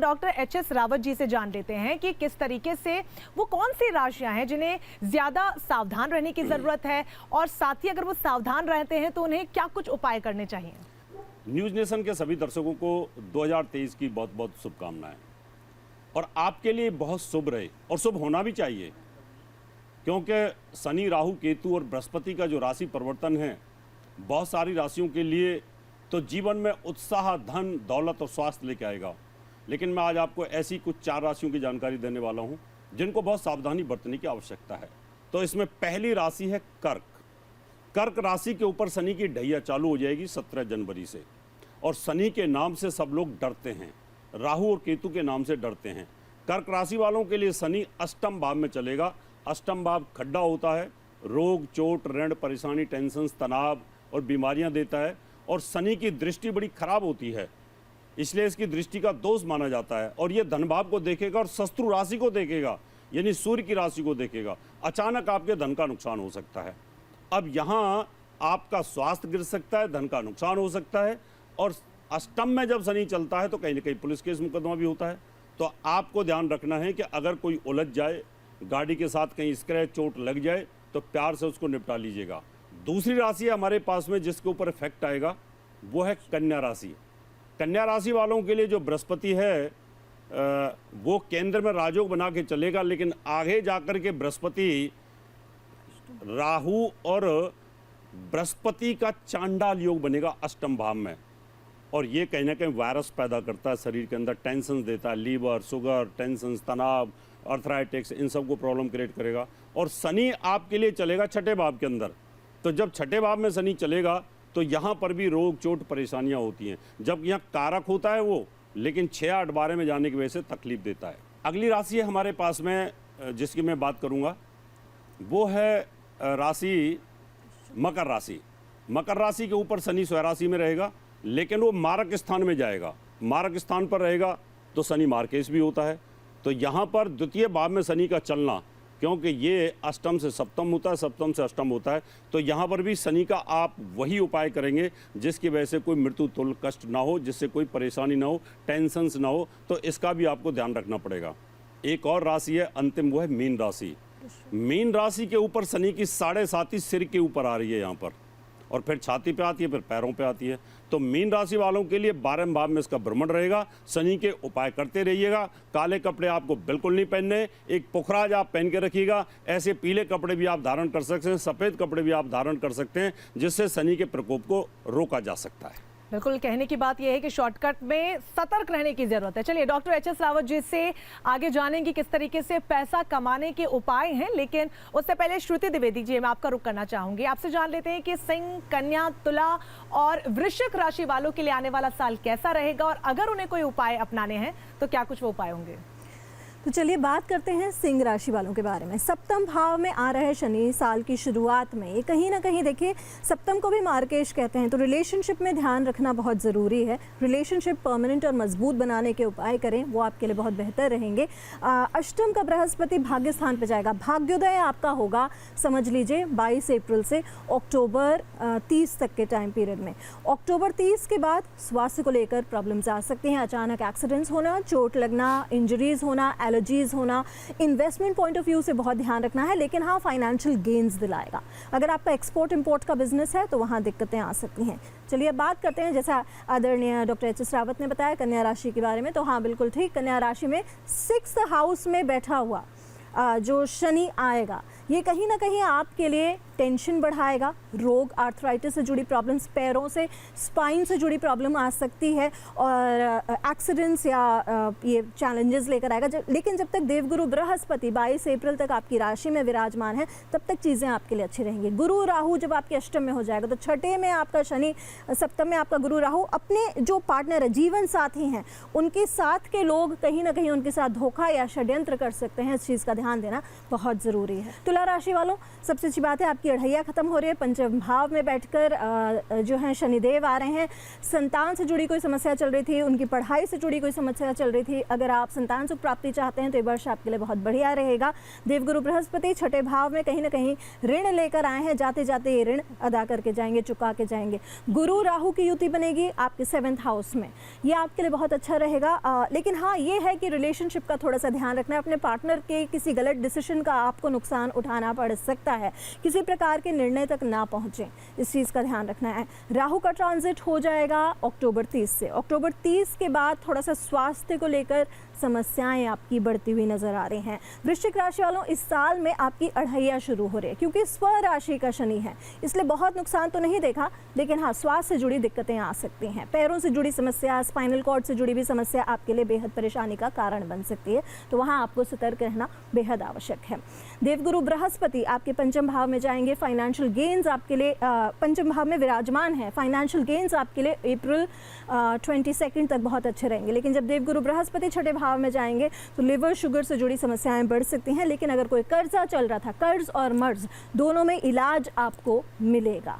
Doctor HS. Rawat ji से जान लेते हैं कि किस तरीके से वो कौन सी राशियां हैं जिन्हें ज्यादा सावधान रहने की जरूरत है, और साथ ही अगर वो सावधान रहते हैं तो उन्हें क्या कुछ उपाय करने चाहिए। न्यूज़ नेशन के सभी दर्शकों को 2023 की बहुत बहुत शुभकामनाएं, और आपके लिए बहुत शुभ रहे, और शुभ होना भी चाहिए, क्योंकि शनि, राहु, केतु और बृहस्पति का जो राशि परिवर्तन है बहुत सारी राशियों के लिए तो जीवन में उत्साह, धन, दौलत और स्वास्थ्य लेके आएगा। लेकिन मैं आज आपको ऐसी कुछ 4 राशियों की जानकारी देने वाला हूं जिनको बहुत सावधानी बरतने की आवश्यकता है। तो इसमें पहली राशि है कर्क। कर्क राशि के ऊपर शनि की ढैया चालू हो जाएगी 17 जनवरी से, और शनि के नाम से सब लोग डरते हैं, राहु और केतु के नाम से डरते हैं। कर्क राशि वालों के लिए शनि अष्टम भाव में चलेगा। अष्टम भाव खड्डा होता है, रोग, चोट, ऋण, परेशानी, टेंशन, तनाव और बीमारियां देता है, और शनि की दृष्टि बड़ी खराब होती है, इसलिए इसकी दृष्टि का दोष माना जाता है। और ये धन भाव को देखेगा और शत्रु राशि को देखेगा, यानी सूर्य की राशि को देखेगा। अचानक आपके धन का नुकसान हो सकता है। अब यहाँ आपका स्वास्थ्य गिर सकता है, धन का नुकसान हो सकता है, और अष्टम में जब शनि चलता है तो कहीं ना कहीं पुलिस केस मुकदमा भी होता है। तो आपको ध्यान रखना है कि अगर कोई उलझ जाए, गाड़ी के साथ कहीं स्क्रैच, चोट लग जाए, तो प्यार से उसको निपटा लीजिएगा। दूसरी राशि है हमारे पास में जिसके ऊपर इफेक्ट आएगा, वो है कन्या राशि। कन्या राशि वालों के लिए जो बृहस्पति है वो केंद्र में राजयोग बना के चलेगा, लेकिन आगे जाकर के बृहस्पति राहु और बृहस्पति का चांडाल योग बनेगा अष्टम भाव में, और ये कहीं ना कहीं वायरस पैदा करता है शरीर के अंदर, टेंशन देता है, लीवर, शुगर, टेंशन, तनाव, अर्थराइटिक्स, इन सब को प्रॉब्लम क्रिएट करेगा। और शनि आपके लिए चलेगा 6ठे भाव के अंदर, तो जब 6ठे भाव में शनि चलेगा तो यहाँ पर भी रोग, चोट, परेशानियाँ होती हैं। जब यहाँ कारक होता है वो, लेकिन 6, 8, 12 में जाने की वजह से तकलीफ देता है। अगली राशि है हमारे पास में जिसकी मैं बात करूँगा, वो है राशि मकर राशि। मकर राशि के ऊपर शनि स्वराशि में रहेगा, लेकिन वो मारक स्थान में जाएगा। मारक स्थान पर रहेगा तो शनि मार्केश भी होता है। तो यहाँ पर द्वितीय भाव में शनि का चलना, क्योंकि ये अष्टम से सप्तम होता है, सप्तम से अष्टम होता है, तो यहाँ पर भी शनि का आप वही उपाय करेंगे जिसकी वजह से कोई मृत्यु तुल्य कष्ट ना हो, जिससे कोई परेशानी ना हो, टेंशन्स ना हो। तो इसका भी आपको ध्यान रखना पड़ेगा। एक और राशि है अंतिम, वो है मीन राशि। मीन राशि के ऊपर शनि की 7.5 सिर के ऊपर आ रही है यहाँ पर, और फिर छाती पे आती है, फिर पैरों पे आती है। तो मीन राशि वालों के लिए 12वें भाव में इसका भ्रमण रहेगा। शनि के उपाय करते रहिएगा। काले कपड़े आपको बिल्कुल नहीं पहनने, एक पुखराज आप पहन के रखिएगा। ऐसे पीले कपड़े भी आप धारण कर सकते हैं, सफ़ेद कपड़े भी आप धारण कर सकते हैं, जिससे शनि के प्रकोप को रोका जा सकता है। बिल्कुल, कहने की बात यह है कि शॉर्टकट में सतर्क रहने की जरूरत है। चलिए डॉक्टर एच.एस. रावत जी से आगे जानेंगे किस तरीके से पैसा कमाने के उपाय हैं, लेकिन उससे पहले श्रुति द्विवेदी जी, मैं आपका रुख करना चाहूंगी। आपसे जान लेते हैं कि सिंह, कन्या, तुला और वृश्चिक राशि वालों के लिए आने वाला साल कैसा रहेगा, और अगर उन्हें कोई उपाय अपनाने हैं तो क्या कुछ वो उपाय होंगे। तो चलिए बात करते हैं सिंह राशि वालों के बारे में। सप्तम भाव में आ रहे शनि साल की शुरुआत में, ये कहीं ना कहीं देखिए सप्तम को भी मार्केश कहते हैं, तो रिलेशनशिप में ध्यान रखना बहुत ज़रूरी है। रिलेशनशिप परमानेंट और मजबूत बनाने के उपाय करें, वो आपके लिए बहुत बेहतर रहेंगे। अष्टम का बृहस्पति भाग्य स्थान पर जाएगा। भाग्योदय आपका होगा, समझ लीजिए 22 अप्रैल से अक्टूबर 30 तक के टाइम पीरियड में। अक्टूबर 30 के बाद स्वास्थ्य को लेकर प्रॉब्लम्स आ सकती हैं। अचानक एक्सीडेंट्स होना, चोट लगना, इंजरीज होना, एलर्जीज होना। इन्वेस्टमेंट पॉइंट ऑफ व्यू से बहुत ध्यान रखना है, लेकिन हाँ फाइनेंशियल गेन्स दिलाएगा। अगर आपका एक्सपोर्ट इंपोर्ट का बिजनेस है तो वहाँ दिक्कतें आ सकती हैं। चलिए बात करते हैं, जैसा आदरणीय डॉक्टर एच.एस. रावत ने बताया कन्या राशि के बारे में, तो हाँ बिल्कुल ठीक, कन्या राशि में 6th हाउस में बैठा हुआ जो शनि आएगा, ये कहीं ना कहीं आपके लिए टेंशन बढ़ाएगा। रोग, आर्थराइटिस से जुड़ी प्रॉब्लम्स, पैरों से, स्पाइन से जुड़ी प्रॉब्लम आ सकती है, और एक्सीडेंट्स या ये चैलेंजेस लेकर आएगा। लेकिन जब तक देवगुरु बृहस्पति 22 अप्रैल तक आपकी राशि में विराजमान है, तब तक चीज़ें आपके लिए अच्छी रहेंगी। गुरु राहु जब आपके अष्टम में हो जाएगा, तो 6ठे में आपका शनि, सप्तम में आपका गुरु राहु, अपने जो पार्टनर है, जीवन साथी हैं, उनके साथ के लोग कहीं ना कहीं उनके साथ धोखा या षड्यंत्र कर सकते हैं। इस चीज़ का ध्यान देना बहुत ज़रूरी है। तुला राशि वालों, सबसे अच्छी बात है आपकी आपकी अढ़ैया खत्म हो रही है, पंचम भाव में बैठकर जो है शनिदेव आ रहे हैं। संतान से जुड़ी कोई समस्या चल रही थी, उनकी पढ़ाई से जुड़ी कोई समस्या चल रही थी, अगर आप संतान सुख प्राप्ति चाहते हैं तो ये वर्ष आपके लिए बहुत बढ़िया रहेगा। देवगुरु बृहस्पति छठे भाव में कहीं ना कहीं ऋण लेकर आए हैं, जाते जाते ये ऋण अदा करके जाएंगे, चुका के जाएंगे। गुरु राहु की युति बनेगी आपके 7th हाउस में, ये आपके लिए बहुत अच्छा रहेगा। लेकिन हाँ, ये है कि रिलेशनशिप का थोड़ा सा ध्यान रखना है। अपने पार्टनर के किसी गलत डिसीजन का आपको नुकसान उठाना पड़ सकता है, किसी प्रकार के निर्णय तक ना पहुंचे, इस चीज़ का ध्यान रखना है। राहु का ट्रांजिट हो जाएगा अक्टूबर 30 से। अक्टूबर 30 के बाद थोड़ा सा स्वास्थ्य को लेकर समस्याएं आपकी बढ़ती हुई नजर आ रही हैं। वृश्चिक राशि वालों, इस साल में आपकी अढ़ैया शुरू हो रही है, क्योंकि स्वराशि का शनि है, इसलिए बहुत नुकसान तो नहीं देखा, लेकिन हाँ, स्वास्थ्य से जुड़ी दिक्कतें आ सकती हैं। पैरों से जुड़ी समस्या, स्पाइनल कॉर्ड से जुड़ी भी समस्या आपके लिए बेहद परेशानी का कारण बन सकती है, तो वहाँ आपको सतर्क रहना बेहद आवश्यक है। देवगुरु बृहस्पति आपके पंचम भाव में जाएंगे, फाइनेंशियल गेन्स आपके लिए पंचम भाव में विराजमान है। फाइनेंशियल गेन्स आपके लिए अप्रैल 22 तक बहुत अच्छे रहेंगे, लेकिन जब देवगुरु बृहस्पति छठे भाव में जाएंगे तो लिवर शुगर से जुड़ी समस्याएं बढ़ सकती हैं। लेकिन अगर कोई कर्जा चल रहा था, कर्ज और मर्ज दोनों में इलाज आपको मिलेगा।